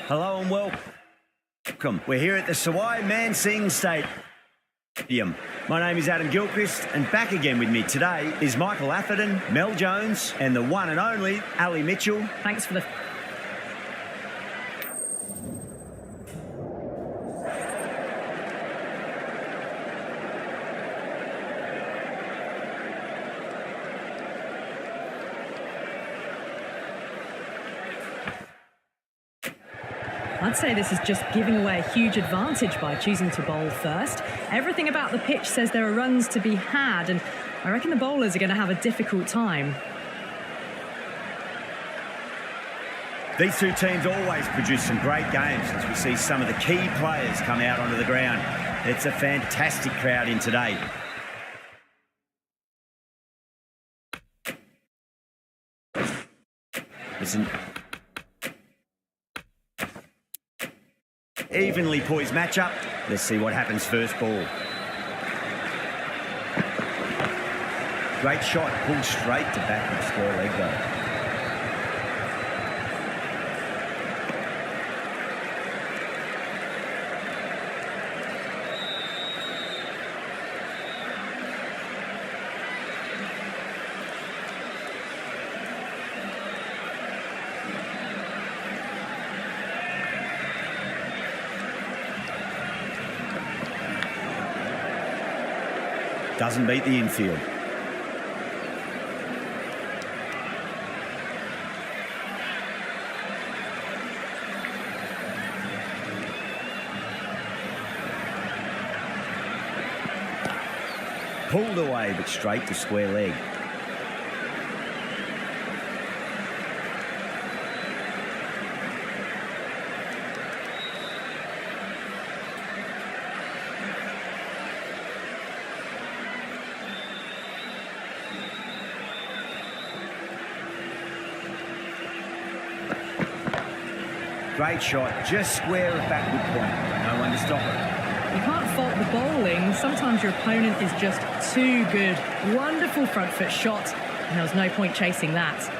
Hello and welcome. We're here at the Sawai Mansingh Stadium. My name is Adam Gilchrist, and back again with me today is Michael Atherton, Mel Jones, and the one and only Ali Mitchell. Thanks for the... I'd say this is just giving away a huge advantage by choosing to bowl first. Everything about the pitch says there are runs to be had, and I reckon the bowlers are going to have a difficult time. These two teams always produce some great games as we see some of the key players come out onto the ground. It's a fantastic crowd in today. Listen. Evenly poised matchup. Let's see what happens first ball. Great shot, pulled straight to back with square leg though. Doesn't beat the infield. Pulled away, but straight to square leg. Great shot, just square of backward point. No one to stop it. You can't fault the bowling. Sometimes your opponent is just too good. Wonderful front foot shot, and there was no point chasing that.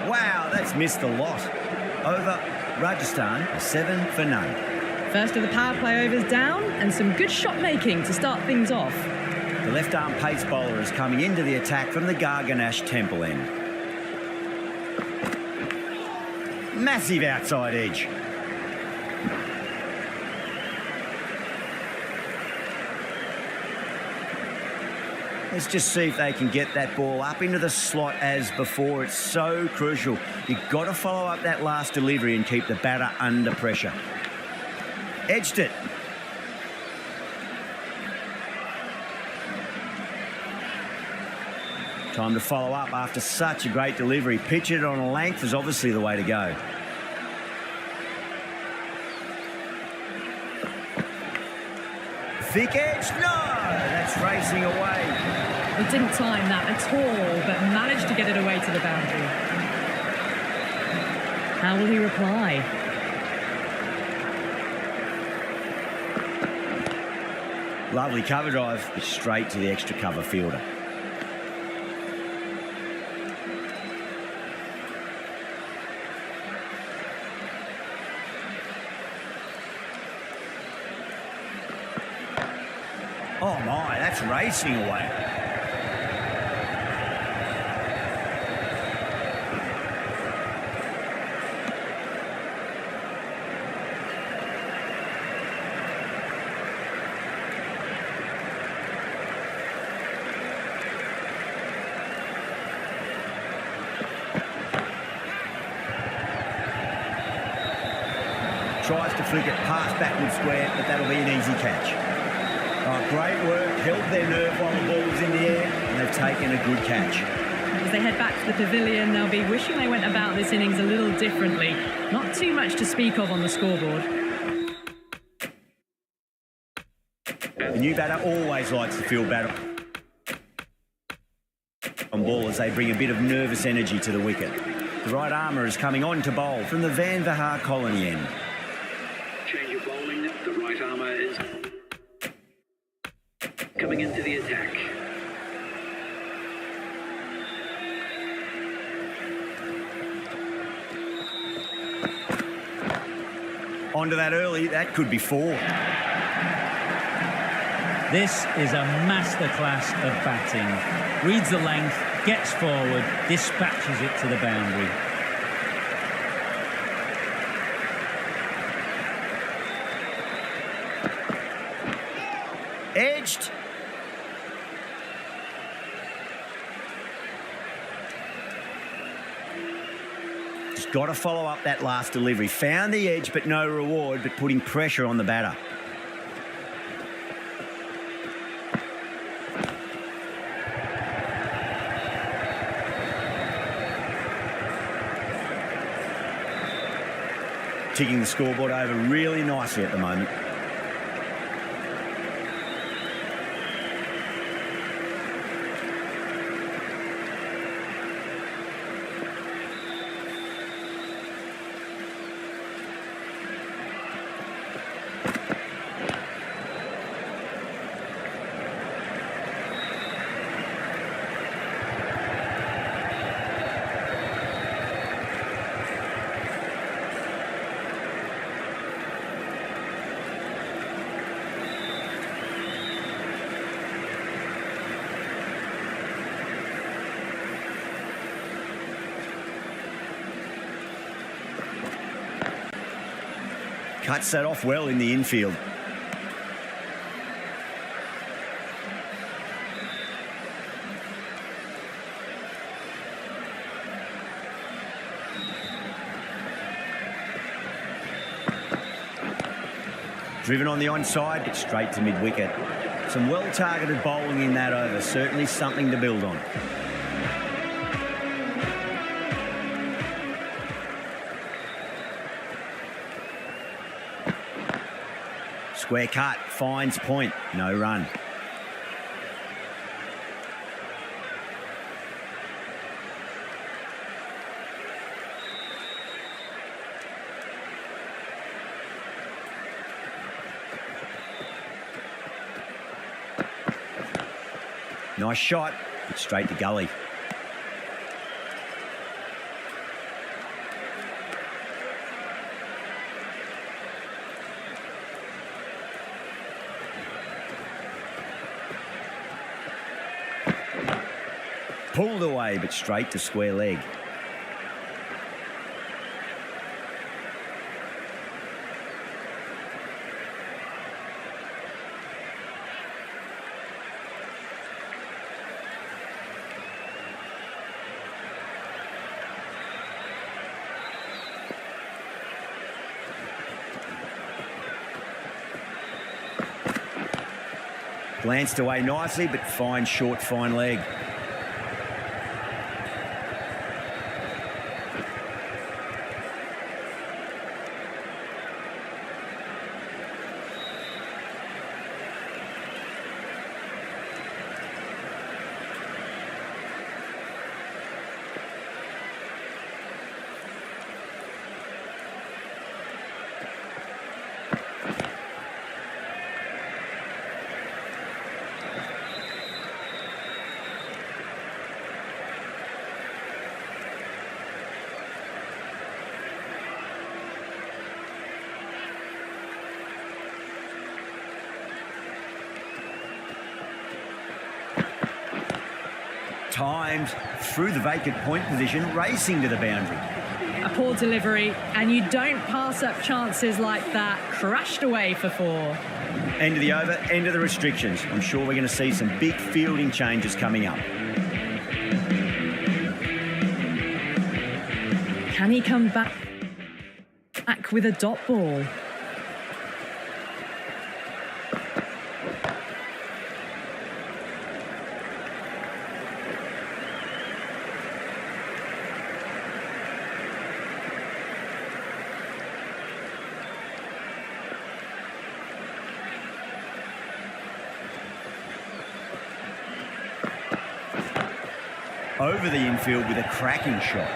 Wow, that's missed a lot. Over Rajasthan, 7 for none. First of the power play overs down, and some good shot making to start things off. The left-arm pace bowler is coming into the attack from the Garganash Temple end. Massive outside edge. Let's just see if they can get that ball up into the slot as before. It's so crucial. You've got to follow up that last delivery and keep the batter under pressure. Edged it. Time to follow up after such a great delivery. Pitch it on a length is obviously the way to go. Thick edge, no! That's racing away. He didn't time that at all, but managed to get it away to the boundary. How will he reply? Lovely cover drive, but straight to the extra cover fielder. Oh my, that's racing away. Tries to flick it past backward square, but that'll be an easy catch. Oh, great work, held their nerve while the ball was in the air, and they've taken a good catch. As they head back to the pavilion, they'll be wishing they went about this innings a little differently. Not too much to speak of on the scoreboard. The new batter always likes to field batter on ball as they bring a bit of nervous energy to the wicket. The right armour is coming on to bowl from the Van Vahar colony end. Change of bowling. The right armour is coming into the attack. Onto that early, that could be 4. This is a masterclass of batting. Reads the length, gets forward, dispatches it to the boundary. Edged. Just got to follow up that last delivery. Found the edge, but no reward, but putting pressure on the batter. Ticking the scoreboard over really nicely at the moment. Cuts that off well in the infield. Driven on the onside, but straight to mid-wicket. Some well-targeted bowling in that over. Certainly something to build on. Square cut, finds point, no run. Nice shot, but straight to gully. Pulled away, but straight to square leg. Glanced away nicely, but fine short, fine leg. Timed through the vacant point position, racing to the boundary. A poor delivery, and you don't pass up chances like that. Crashed away for 4. End of the over, end of the restrictions. I'm sure we're going to see some big fielding changes coming up. Can he come back with a dot ball? Over the infield with a cracking shot.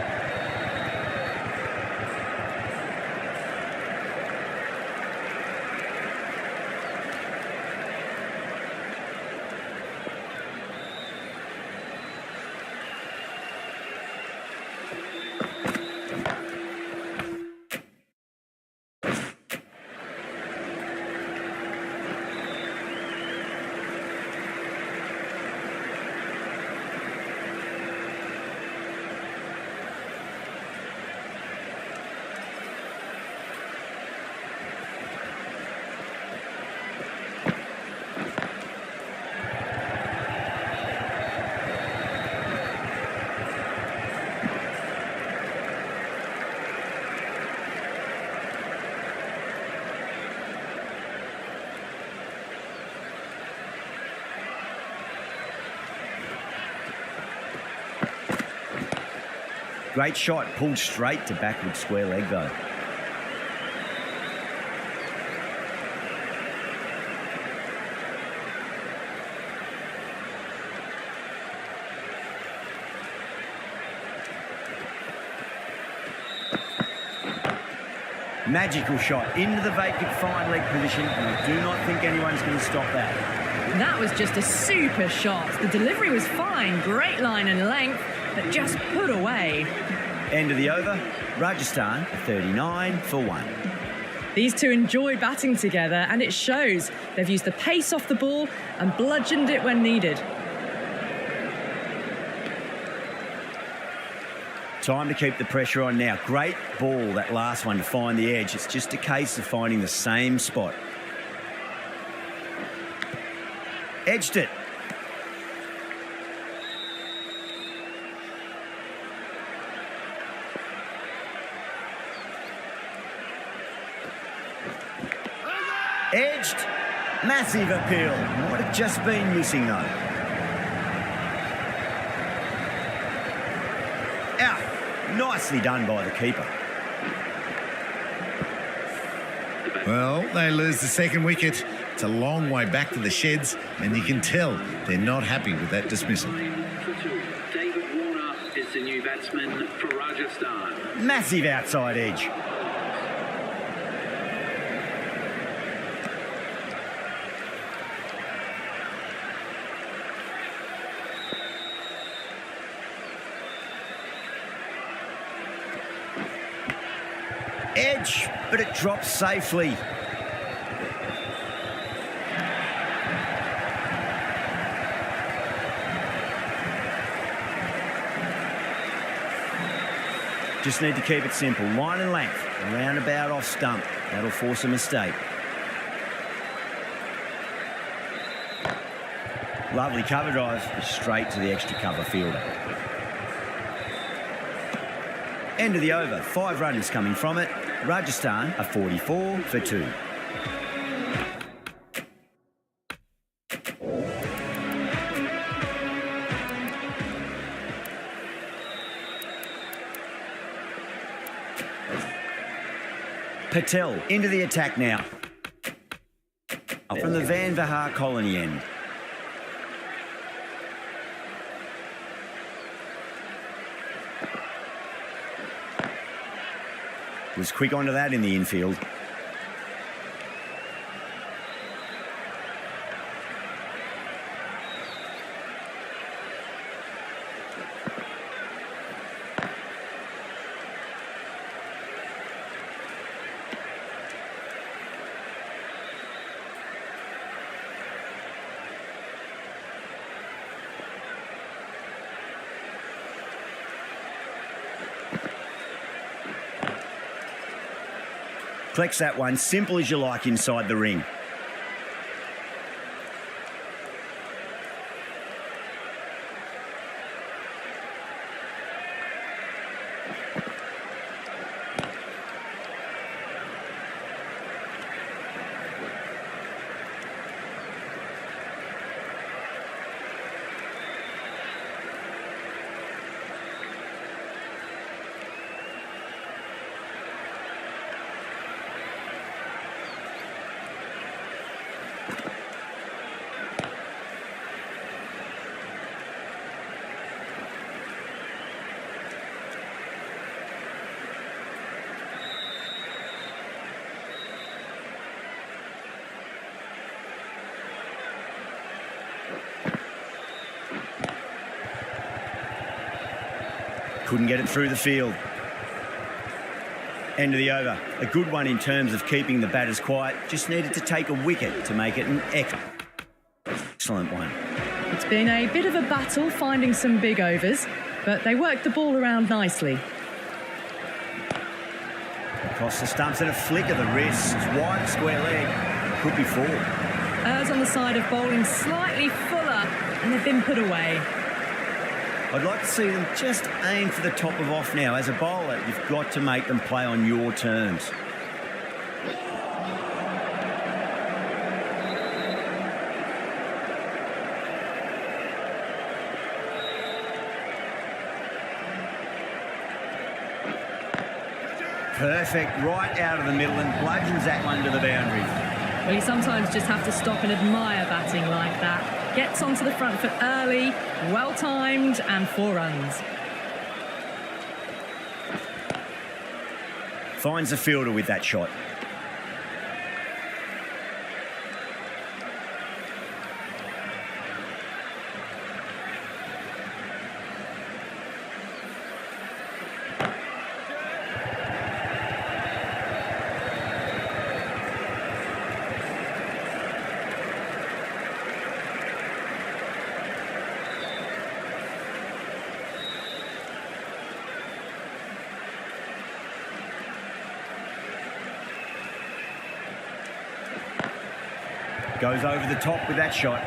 Great shot, pulled straight to backward square leg though. Magical shot into the vacant fine leg position, and I do not think anyone's going to stop that. That was just a super shot. The delivery was fine, great line and length, but just put away. End of the over, Rajasthan 39 for 1. These two enjoy batting together, and it shows. They've used the pace off the ball and bludgeoned it when needed. Time to keep the pressure on now. Great ball, that last one, to find the edge. It's just a case of finding the same spot. Edged it. Edged. Massive appeal. Might have just been missing though. Out. Nicely done by the keeper. Well, they lose the second wicket. It's a long way back to the sheds, and you can tell they're not happy with that dismissal. David Warner is the new batsman for Rajasthan. Massive outside edge. Edge, but it drops safely. Just need to keep it simple. Line and length, around about off stump. That'll force a mistake. Lovely cover drive, straight to the extra cover fielder. End of the over, 5 runs coming from it. Rajasthan are 44 for 2. Patel into the attack now. From the Van Vahar colony end. Was quick onto that in the infield. Collects that one, simple as you like inside the ring. Couldn't get it through the field. End of the over. A good one in terms of keeping the batters quiet. Just needed to take a wicket to make it an excellent one. It's been a bit of a battle finding some big overs, but they worked the ball around nicely. Across the stumps and a flick of the wrist. Wide square leg. Could be 4. Errs on the side of bowling slightly fuller, and they've been put away. I'd like to see them just aim for the top of off now. As a bowler, you've got to make them play on your terms. Perfect, right out of the middle and bludgeons that one to the boundary. Well, you sometimes just have to stop and admire batting like that. Gets onto the front foot early, well-timed, and 4 runs. Finds the fielder with that shot. Goes over the top with that shot.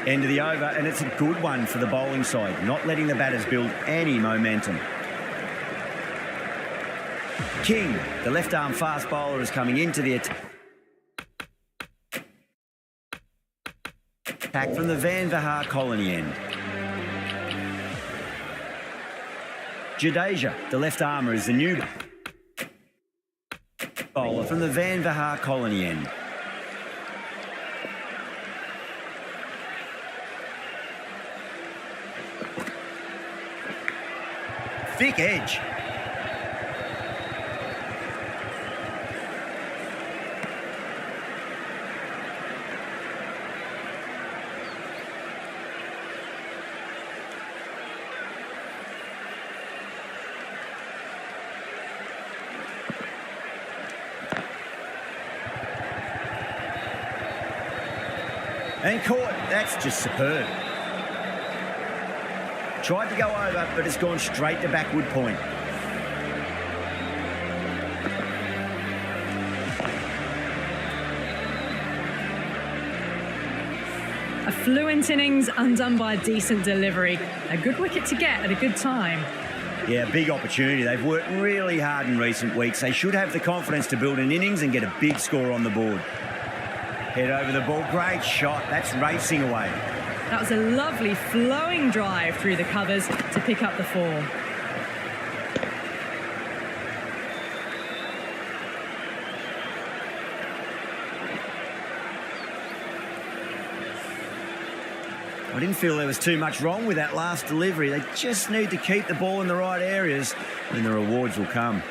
End of the over, and it's a good one for the bowling side, not letting the batters build any momentum. King, the left-arm fast bowler, is coming into the attack from the Van Vahar colony end. Jadeja, the left armour, is the new bowler from the Van Vahar colony end. Thick edge. And caught. That's just superb. Tried to go over, but it's gone straight to backward point. A fluent innings undone by a decent delivery. A good wicket to get at a good time. Yeah, big opportunity. They've worked really hard in recent weeks. They should have the confidence to build an innings and get a big score on the board. Head over the ball. Great shot. That's racing away. That was a lovely flowing drive through the covers to pick up the 4. I didn't feel there was too much wrong with that last delivery. They just need to keep the ball in the right areas and the rewards will come.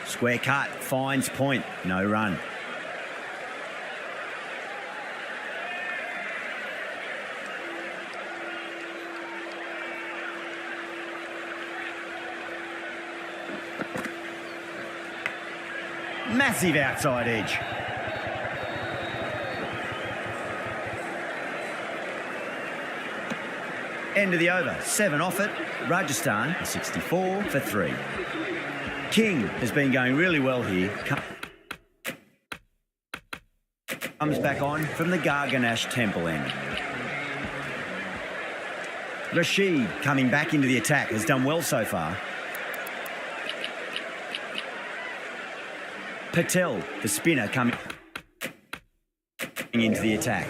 Square cut, finds point, no run. Massive outside edge. End of the over, 7 off it. Rajasthan, 64 for 3. King has been going really well here. Comes back on from the Garganash Temple end. Rashid, coming back into the attack, has done well so far. Patel, the spinner, coming into the attack.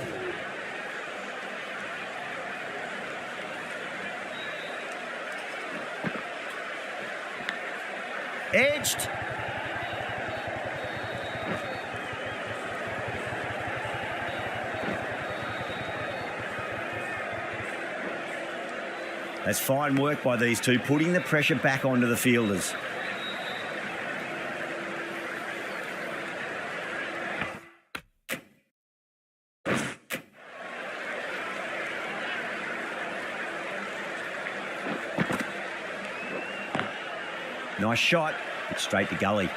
Edged. That's fine work by these two, putting the pressure back onto the fielders. Nice shot, but straight to gully.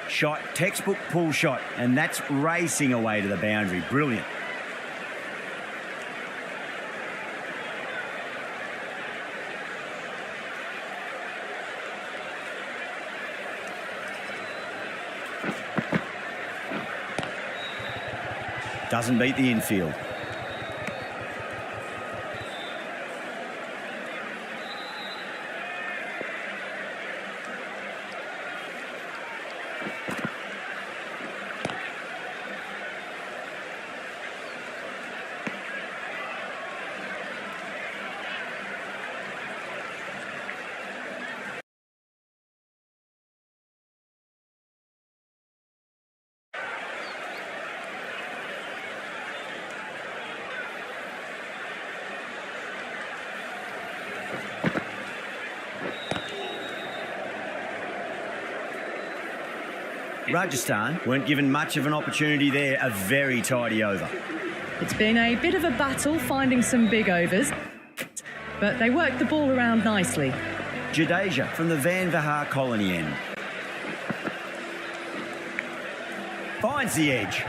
Shot, textbook pull shot, and that's racing away to the boundary. Brilliant. Doesn't beat the infield. Rajasthan weren't given much of an opportunity there. A very tidy over. It's been a bit of a battle finding some big overs, but they worked the ball around nicely. Jadeja from the Van Vahar colony end. Finds the edge.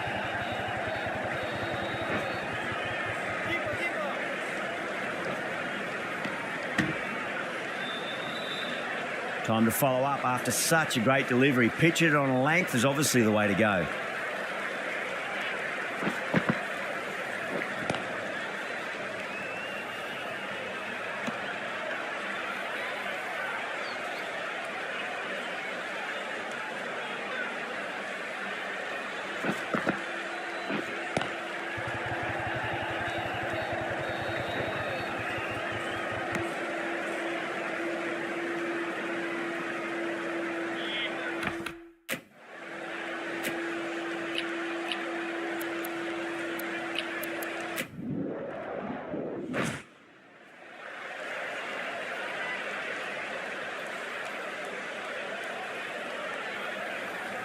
Time to follow up after such a great delivery. Pitch it on a length is obviously the way to go.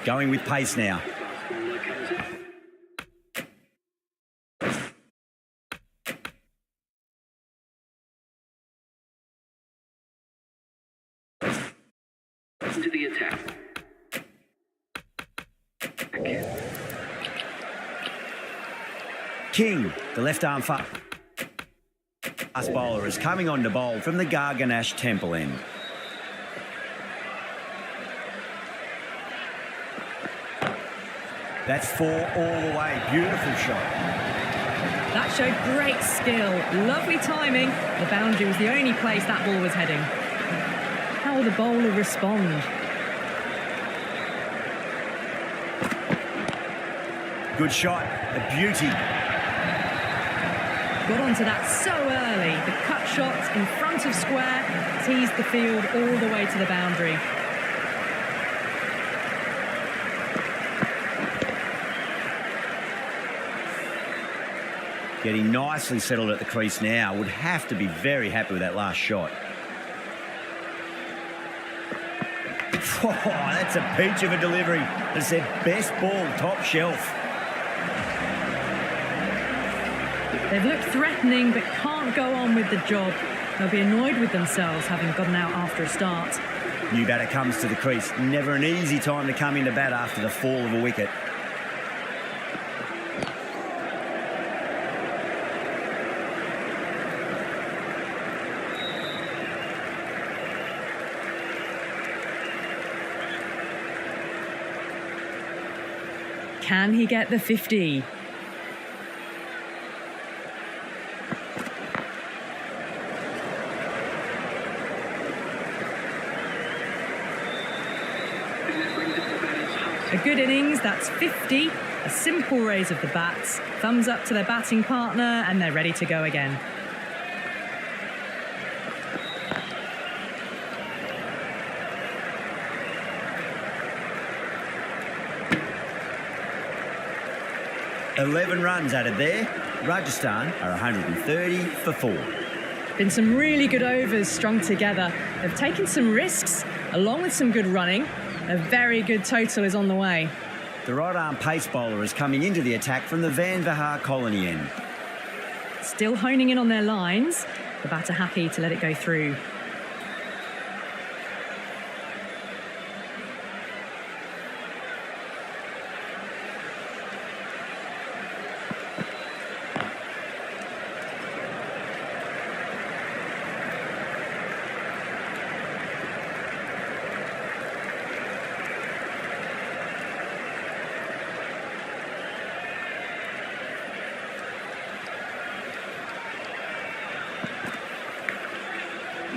Going with pace now. Into the attack. King, the left arm fast bowler, is coming on to bowl from the Garganash Temple end. That's 4 all the way. Beautiful shot. That showed great skill. Lovely timing. The boundary was the only place that ball was heading. How will the bowler respond? Good shot. A beauty. Got onto that so early. The cut shot in front of square teased the field all the way to the boundary. Getting nicely settled at the crease now. Would have to be very happy with that last shot. Oh, that's a peach of a delivery. It's their best ball, top shelf. They've looked threatening but can't go on with the job. They'll be annoyed with themselves having gotten out after a start. New batter comes to the crease. Never an easy time to come into bat after the fall of a wicket. Can he get the 50? A good innings, that's 50. A simple raise of the bats. Thumbs up to their batting partner and they're ready to go again. $11 runs added there. Rajasthan are 130 for 4. Been some really good overs strung together. They've taken some risks along with some good running. A very good total is on the way. The right arm pace bowler is coming into the attack from the Van Vahar colony end. Still honing in on their lines. The batter happy to let it go through.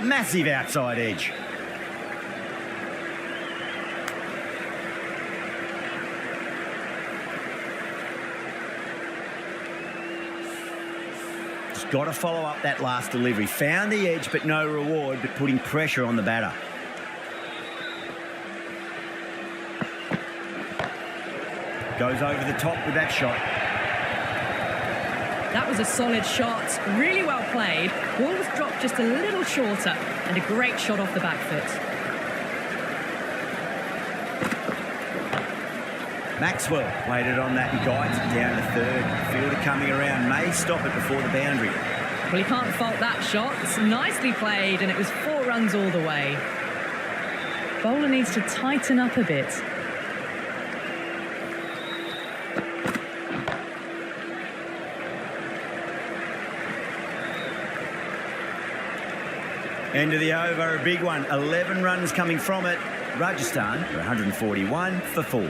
Massive outside edge. Just got to follow up that last delivery. Found the edge, but no reward, but putting pressure on the batter. Goes over the top with that shot. That was a solid shot, really well played. Ball was dropped just a little shorter and a great shot off the back foot. Maxwell waited on that and guides it down to third. Fielder coming around may stop it before the boundary. Well, you can't fault that shot. It's nicely played, and it was 4 runs all the way. Bowler needs to tighten up a bit. End of the over, a big one. 11 runs coming from it. Rajasthan for 141 for 4.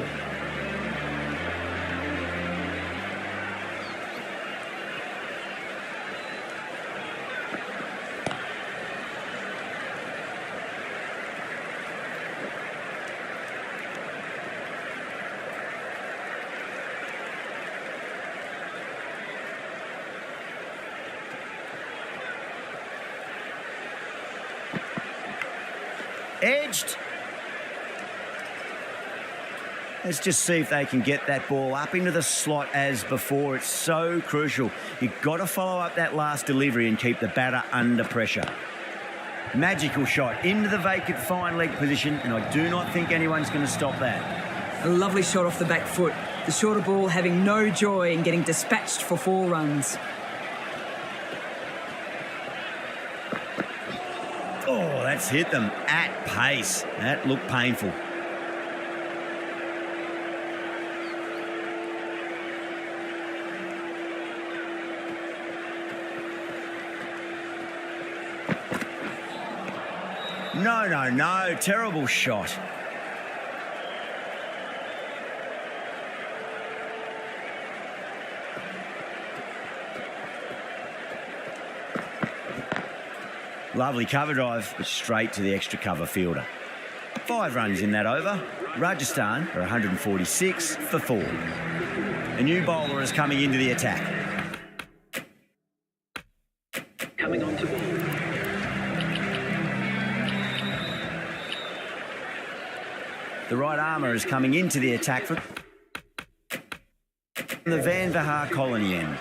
Edged. Let's just see if they can get that ball up into the slot as before. It's so crucial. You've got to follow up that last delivery and keep the batter under pressure. Magical shot into the vacant fine leg position, and I do not think anyone's going to stop that. A lovely shot off the back foot. The shorter ball having no joy in getting dispatched for 4 runs. Oh, that's hit them at pace. That looked painful. No. Terrible shot. Lovely cover drive, but straight to the extra cover fielder. 5 runs in that over. Rajasthan are 146 for 4. A new bowler is coming into the attack. Coming on to ball. The right armour is coming into the attack from the Van Vahar colony end.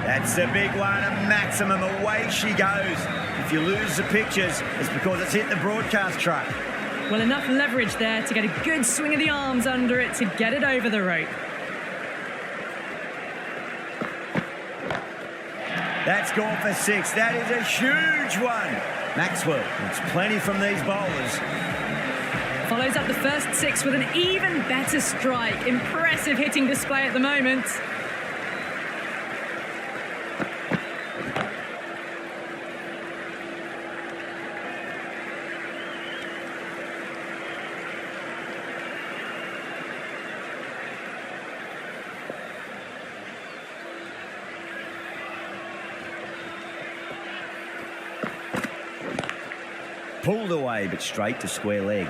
That's a big one, a maximum. Away she goes. If you lose the pictures, it's because it's hit the broadcast truck. Well, enough leverage there to get a good swing of the arms under it to get it over the rope. That's gone for 6. That is a huge one. Maxwell gets plenty from these bowlers. Follows up the first 6 with an even better strike. Impressive hitting display at the moment. Pulled away, but straight to square leg.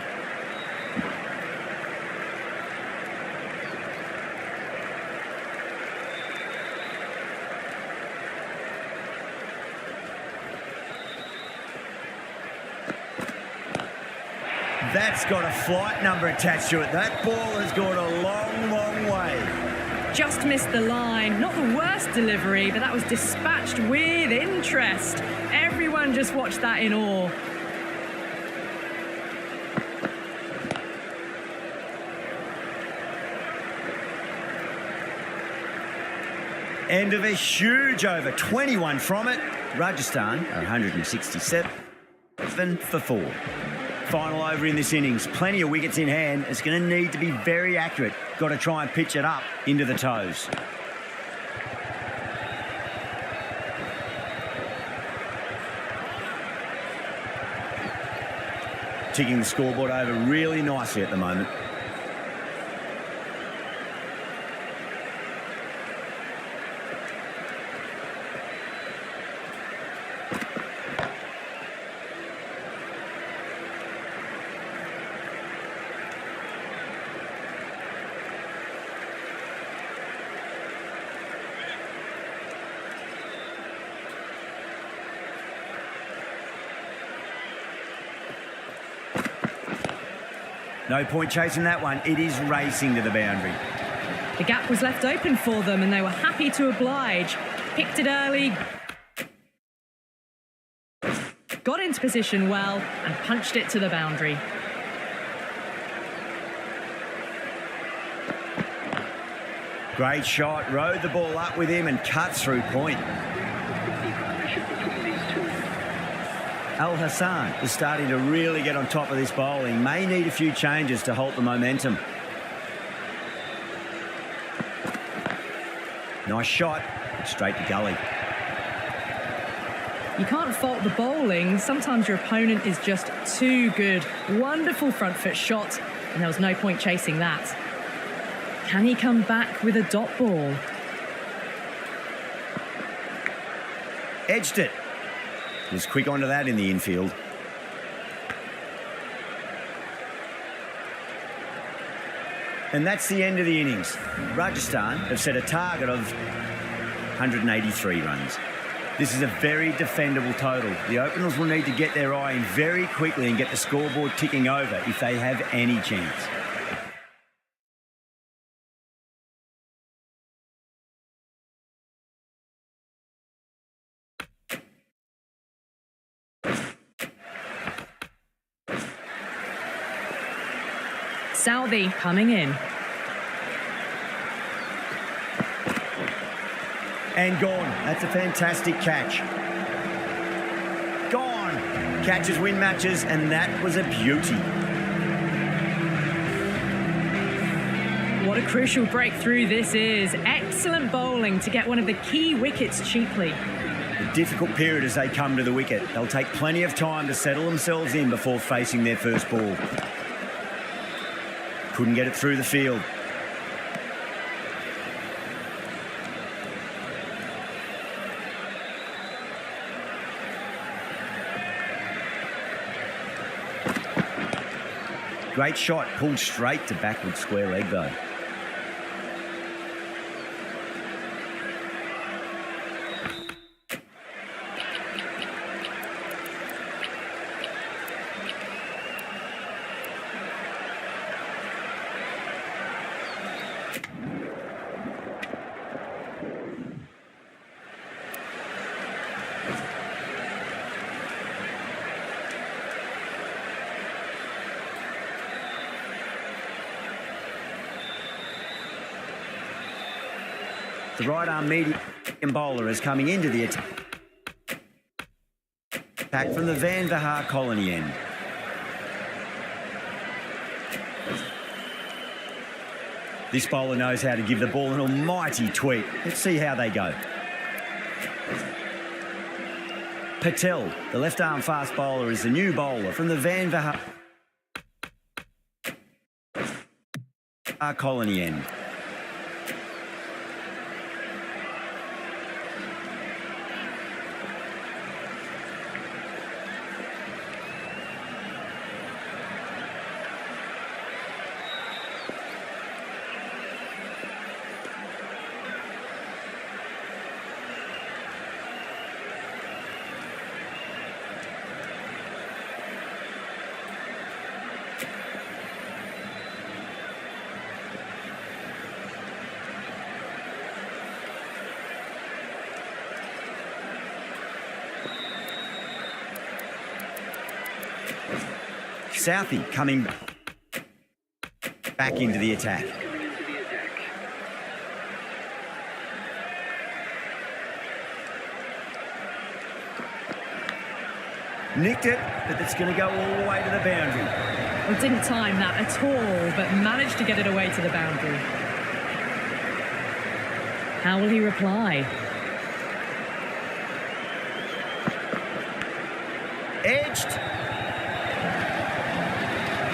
That's got a flight number attached to it. That ball has gone a long, long way. Just missed the line. Not the worst delivery, but that was dispatched with interest. Everyone just watched that in awe. End of a huge over. 21 from it. Rajasthan are 167 for 4. Final over in this innings. Plenty of wickets in hand. It's going to need to be very accurate. Got to try and pitch it up into the toes. Ticking the scoreboard over really nicely at the moment. No point chasing that one. It is racing to the boundary. The gap was left open for them and they were happy to oblige. Picked it early, position well and punched it to the boundary. Great shot, rode the ball up with him and cut through point. Al Hassan is starting to really get on top of this bowling. May need a few changes to halt the momentum. Nice shot, straight to gully. You can't fault the bowling. Sometimes your opponent is just too good. Wonderful front foot shot, and there was no point chasing that. Can he come back with a dot ball? Edged it. Was quick onto that in the infield. And that's the end of the innings. Rajasthan have set a target of 183 runs. This is a very defendable total. The openers will need to get their eye in very quickly and get the scoreboard ticking over if they have any chance. Southey coming in. And gone. That's a fantastic catch. Gone. Catches win matches, and that was a beauty. What a crucial breakthrough this is. Excellent bowling to get one of the key wickets cheaply. A difficult period as they come to the wicket. They'll take plenty of time to settle themselves in before facing their first ball. Couldn't get it through the field. Great shot, pulled straight to backward square leg though. The right-arm medium bowler is coming into the attack from the Van Vahar colony end. This bowler knows how to give the ball an almighty tweak. Let's see how they go. Patel, the left-arm fast bowler, is the new bowler from the Van Vahar colony end. Southey coming back into the attack. Nicked it, but it's going to go all the way to the boundary. Well, didn't time that at all, but managed to get it away to the boundary. How will he reply? Edged.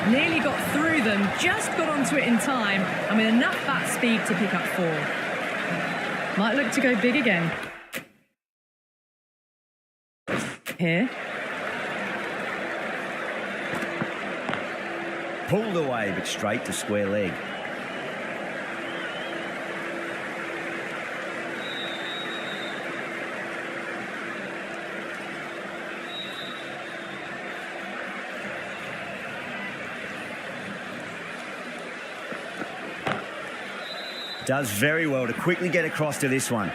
Nearly got through them, just got onto it in time, and with enough bat speed to pick up 4. Might look to go big again. Here. Pulled away, but straight to square leg. Does very well to quickly get across to this one.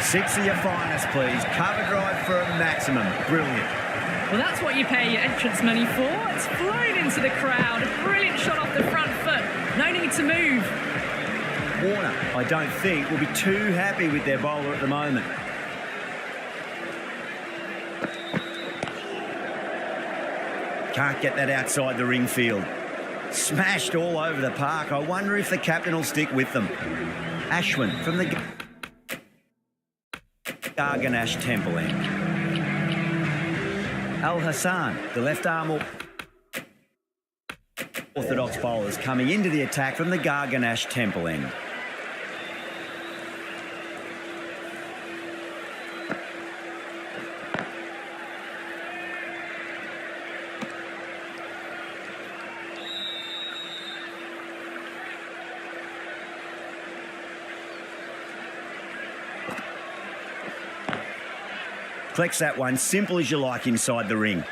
6 of your finest, please. Cover drive for a maximum. Brilliant. Well, that's what you pay your entrance money for. It's flown into the crowd. A brilliant shot off the front foot. No need to move. Warner, I don't think, will be too happy with their bowler at the moment. Can't get that outside the ring field. Smashed all over the park. I wonder if the captain will stick with them. Ashwin from the Garganash Temple end. Al Hassan, the left arm orthodox bowlers coming into the attack from the Garganash Temple end. Collects that one, simple as you like inside the ring.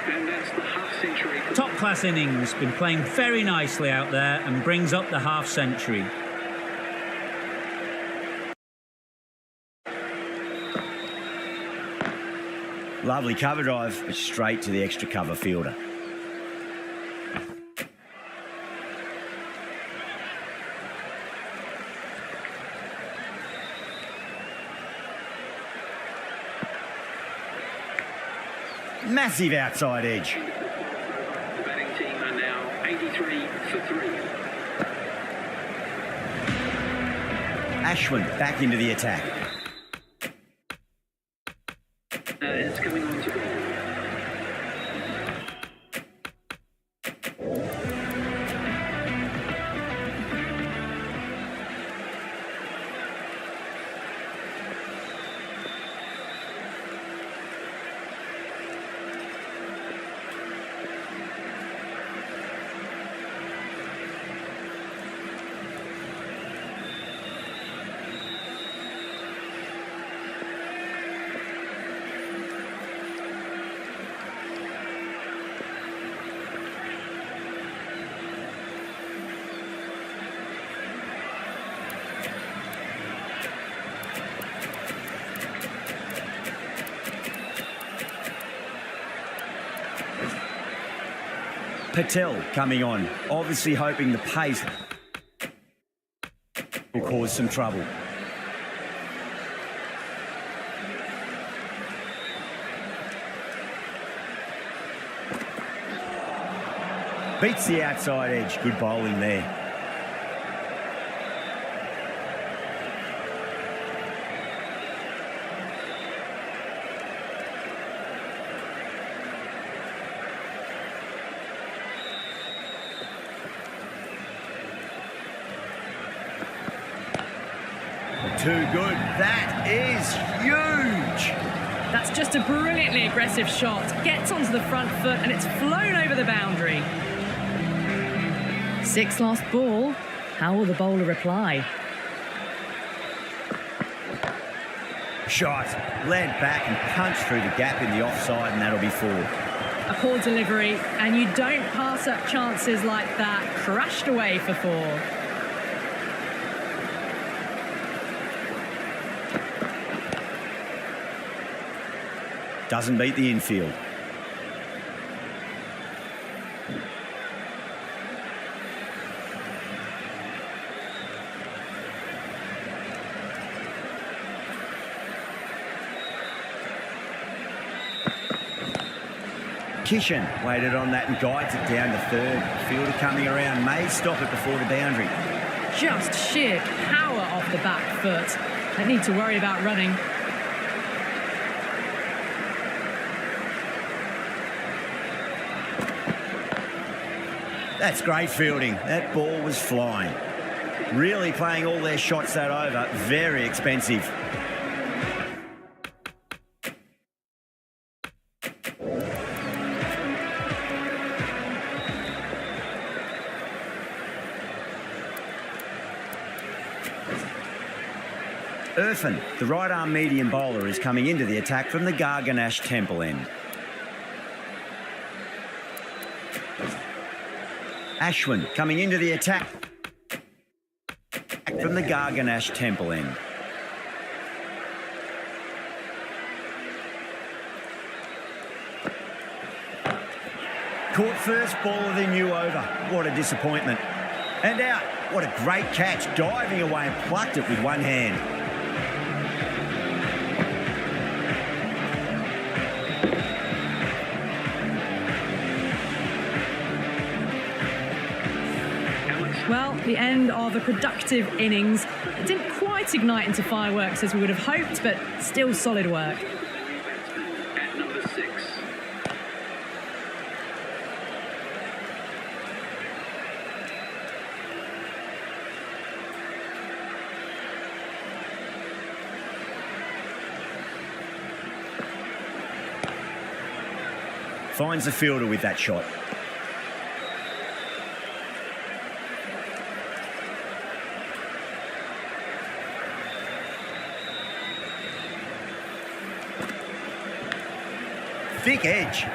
And that's the half-century. Top-class innings, been playing very nicely out there and brings up the half-century. Lovely cover drive, but straight to the extra cover fielder. Massive outside edge. The batting team are now 83 for 3. Ashwin back into the attack. It's coming on to ball. Patel coming on, obviously hoping the pace will cause some trouble. Beats the outside edge. Good bowling there. Too good. That is huge. That's just a brilliantly aggressive shot. Gets onto the front foot and it's flown over the boundary. 6 lost ball. How will the bowler reply? Shot. Led back and punched through the gap in the offside, and that'll be 4. A poor delivery, and you don't pass up chances like that. Crashed away for 4. Doesn't beat the infield. Kishan waited on that and guides it down to third. Fielder coming around, may stop it before the boundary. Just sheer power off the back foot. Don't need to worry about running. That's great fielding. That ball was flying. The Really playing all their shots that over. Very expensive. Irfan, the right-arm medium bowler, is coming into the attack from the Garganash Temple end. Ashwin coming into the attack from the Garganash Temple end. Caught first ball of the new over. What a disappointment. And out. What a great catch. Diving away and plucked it with one hand. Well, the end of a productive innings. It didn't quite ignite into fireworks as we would have hoped, but still solid work. At number 6. Finds the fielder with that shot. Thick edge.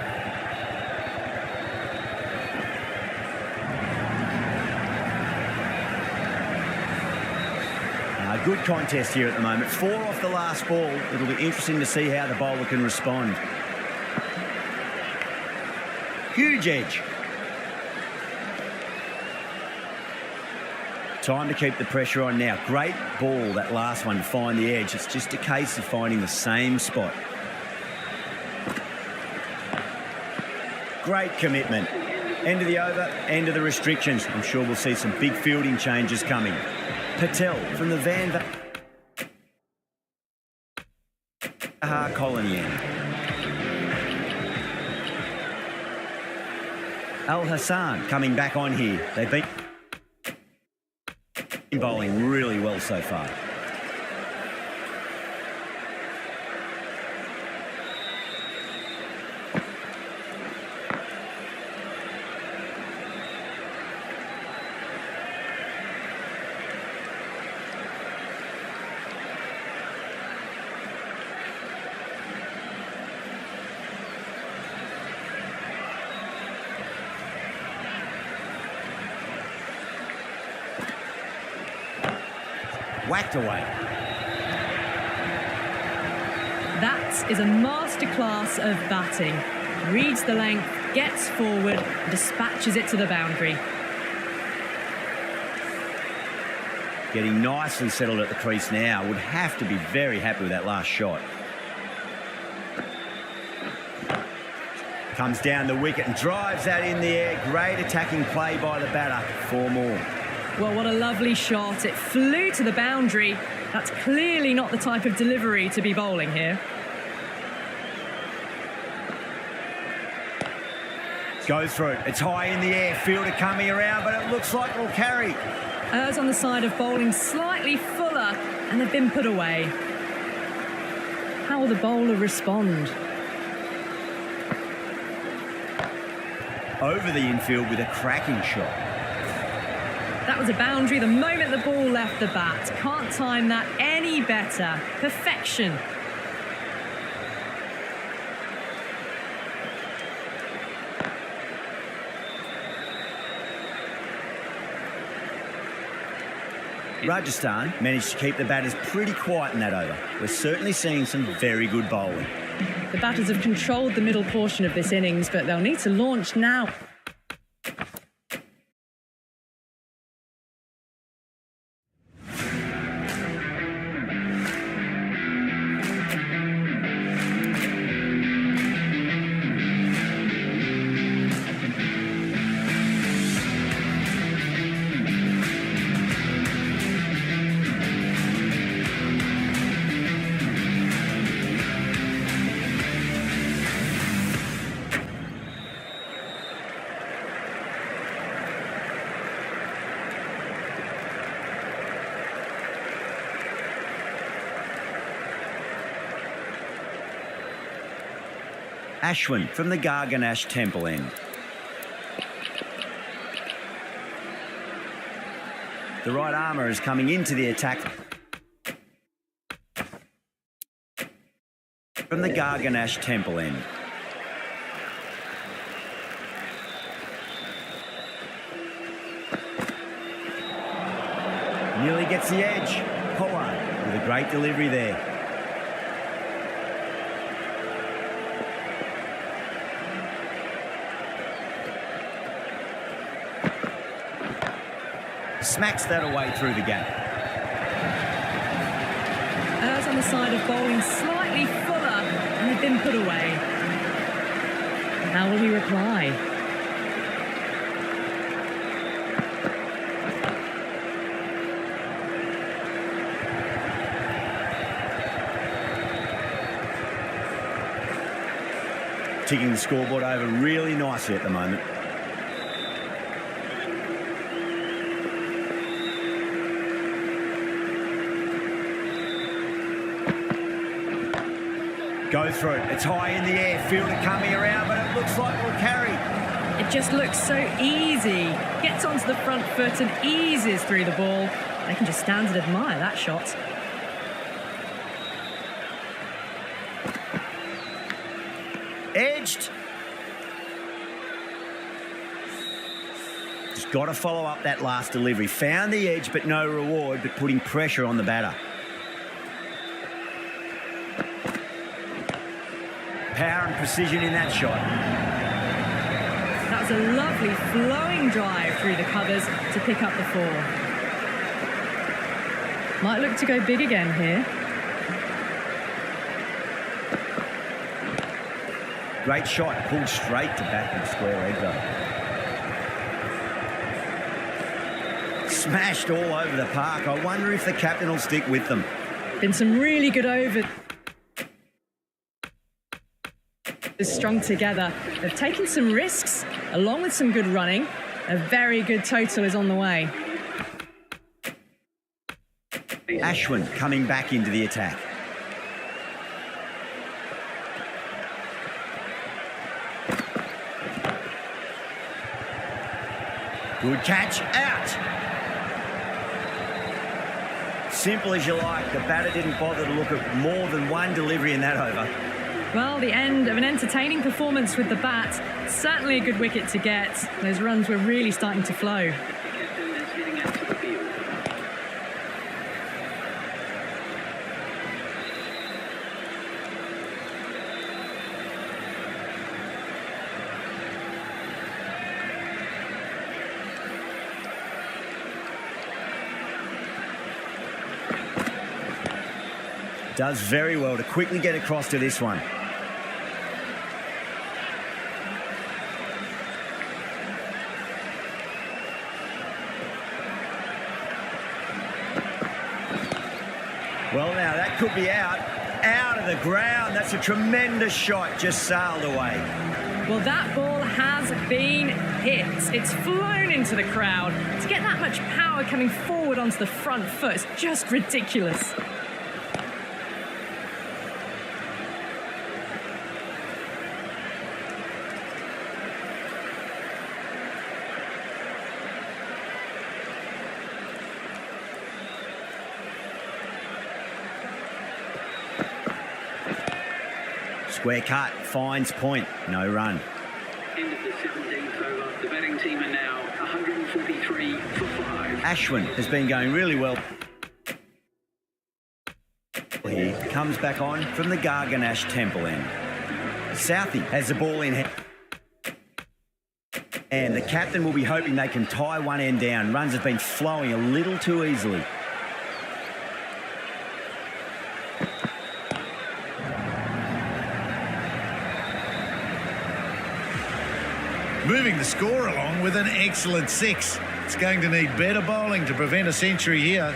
Good contest here at the moment. 4 off the last ball. It'll be interesting to see how the bowler can respond. Huge edge. Time to keep the pressure on now. Great ball, that last one, to find the edge. It's just a case of finding the same spot. Great commitment. End of the over, end of the restrictions. I'm sure we'll see some big fielding changes coming. Patel from the Van Colony end. Al Hassan coming back on here. They've been bowling really well so far. Whacked away. That is a masterclass of batting. Reads the length, gets forward, dispatches it to the boundary. Getting nicely settled at the crease now. Would have to be very happy with that last shot. Comes down the wicket and drives that in the air. Great attacking play by the batter. 4 more. Well, what a lovely shot. It flew to the boundary. That's clearly not the type of delivery to be bowling here. Goes for it. It's high in the air. Fielder coming around, but it looks like it'll carry. Errs on the side of bowling slightly fuller, and they've been put away. How will the bowler respond? Over the infield with a cracking shot. That was a boundary the moment the ball left the bat. Can't time that any better. Perfection. Rajasthan managed to keep the batters pretty quiet in that over. We're certainly seeing some very good bowling. The batters have controlled the middle portion of this innings, but they'll need to launch now. Ashwin from the Garganash Temple end. The right armour is coming into the attack from the Garganash Temple end. Nearly gets the edge. Pollard with a great delivery there. Smacks that away through the gap. Errs on the side of bowling slightly fuller and had been put away. How will he reply? Ticking the scoreboard over really nicely at the moment. Go through it. It's high in the air. Fielder coming around, but it looks like we'll carry. It just looks so easy. Gets onto the front foot and eases through the ball. They can just stand and admire that shot. Edged. Just got to follow up that last delivery. Found the edge, but no reward, but putting pressure on the batter. Power and precision in that shot. That was a lovely flowing drive through the covers to pick up the 4. Might look to go big again here. Great shot, pulled straight to backward square leg though. Smashed all over the park. I wonder if the captain will stick with them. Been some really good overs strung together. They've taken some risks along with some good running. A very good total is on the way. Ashwin coming back into the attack. Good catch, out. Simple as you like. The batter didn't bother to look at more than one delivery in that over. Well, the end of an entertaining performance with the bat. Certainly a good wicket to get. Those runs were really starting to flow. Does very well to quickly get across to this one. Well, now that could be out of the ground. That's a tremendous shot, just sailed away. Well, that ball has been hit. It's flown into the crowd. To get that much power coming forward onto the front foot is just ridiculous. Square cut, finds point, no run. End of the 17th over. The batting team are now 143 for 5. Ashwin has been going really well. He comes back on from the Garganash Temple end. Southey has the ball in hand. And the captain will be hoping they can tie one end down. Runs have been flowing a little too easily. Moving the score along with an excellent 6. It's going to need better bowling to prevent a century here.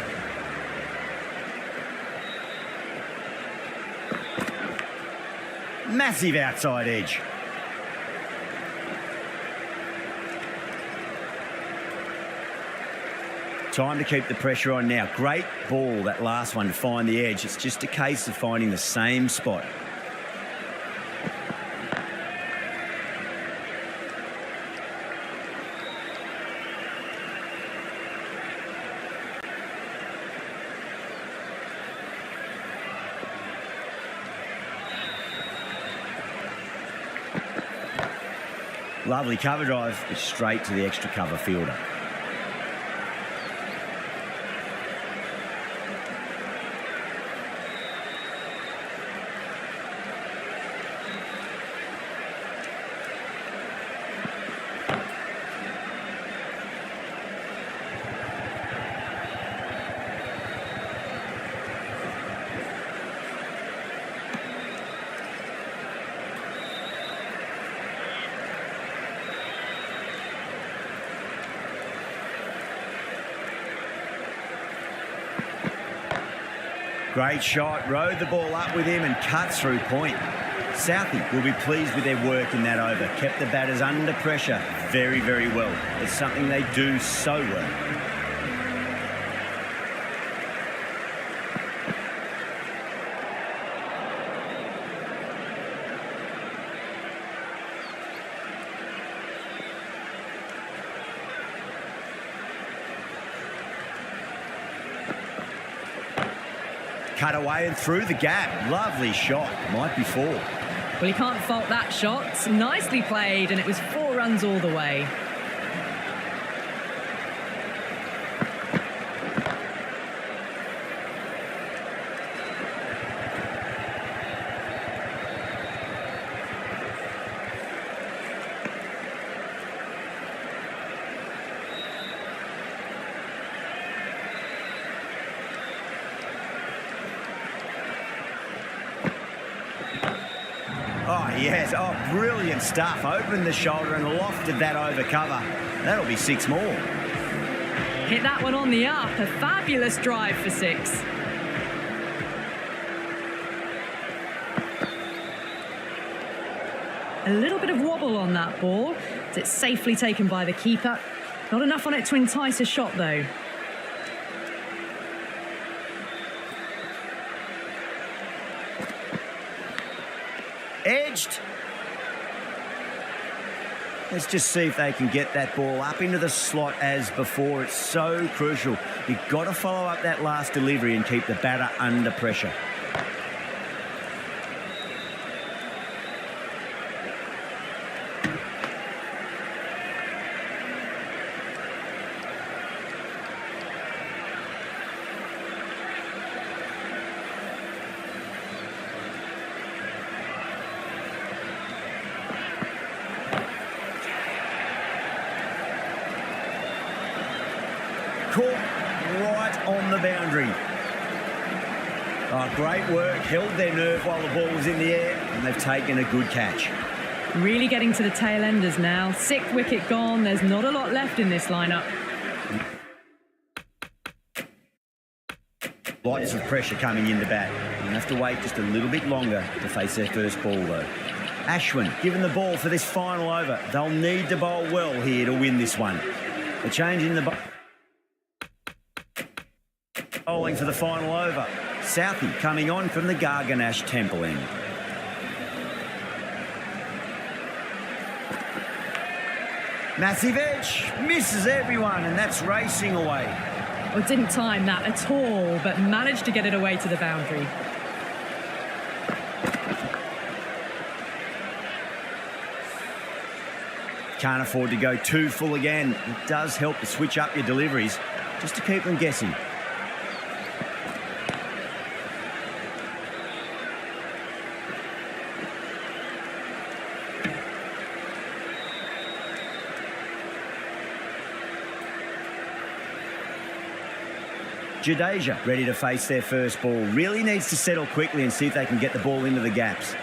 Massive outside edge. Time to keep the pressure on now. Great ball, that last one, to find the edge. It's just a case of finding the same spot. Lovely cover drive, but straight to the extra cover fielder. Great shot, rode the ball up with him and cut through point. Southie will be pleased with their work in that over. Kept the batters under pressure very, very well. It's something they do so well. Cut away and through the gap. Lovely shot. Might be 4. Well, you can't fault that shot. Nicely played, and it was 4 runs all the way. Oh, yes. Oh, brilliant stuff. Opened the shoulder and lofted that over cover. That'll be 6 more. Hit that one on the up. A fabulous drive for 6. A little bit of wobble on that ball. It's safely taken by the keeper. Not enough on it to entice a shot, though. Edged. Let's just see if they can get that ball up into the slot as before. It's so crucial. You've got to follow up that last delivery and keep the batter under pressure. Caught right on the boundary. Oh, great work. Held their nerve while the ball was in the air, and they've taken a good catch. Really getting to the tail enders now. 6th wicket gone. There's not a lot left in this lineup. Lots of pressure coming into bat. You'll have to wait just a little bit longer to face their first ball, though. Ashwin given the ball for this final over. They'll need to bowl well here to win this one. The change in the bowling for the final over. Southie coming on from the Garganash Temple end. Massive edge, misses everyone, and that's racing away. Well, didn't time that at all, but managed to get it away to the boundary. Can't afford to go too full again. It does help to switch up your deliveries just to keep them guessing. Jadeja ready to face their first ball. Really needs to settle quickly and see if they can get the ball into the gaps.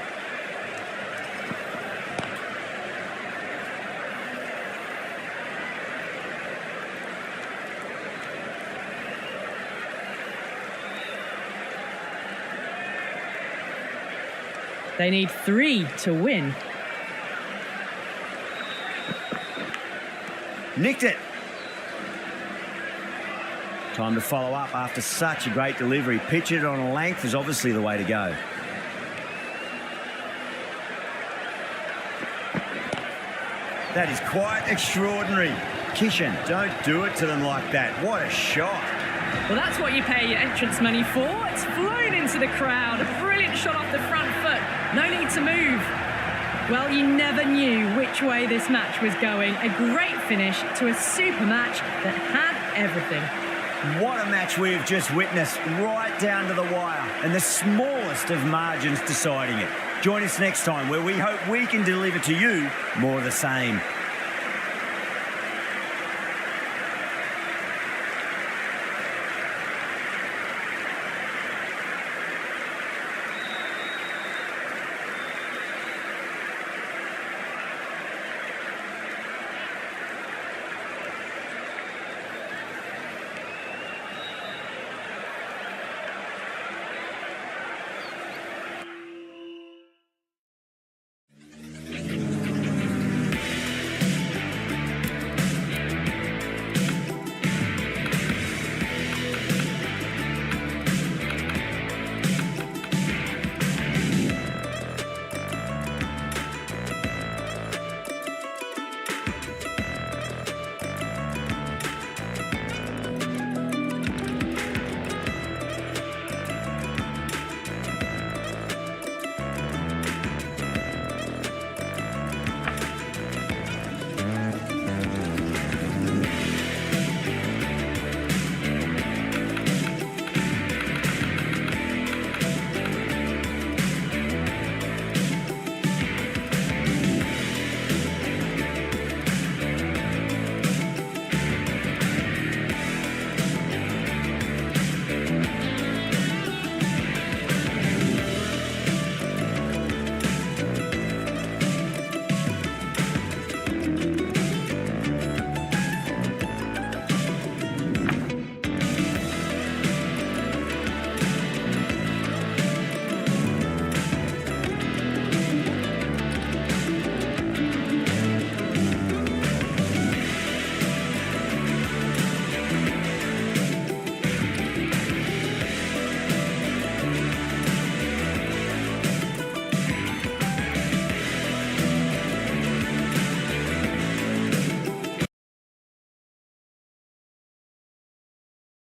They need 3 to win. Nicked it. Time to follow up after such a great delivery. Pitch it on a length is obviously the way to go. That is quite extraordinary. Kishan, don't do it to them like that. What a shot. Well, that's what you pay your entrance money for. It's flown into the crowd. A brilliant shot off the front foot. No need to move. Well, you never knew which way this match was going. A great finish to a super match that had everything. What a match we have just witnessed, right down to the wire, and the smallest of margins deciding it. Join us next time, where we hope we can deliver to you more of the same.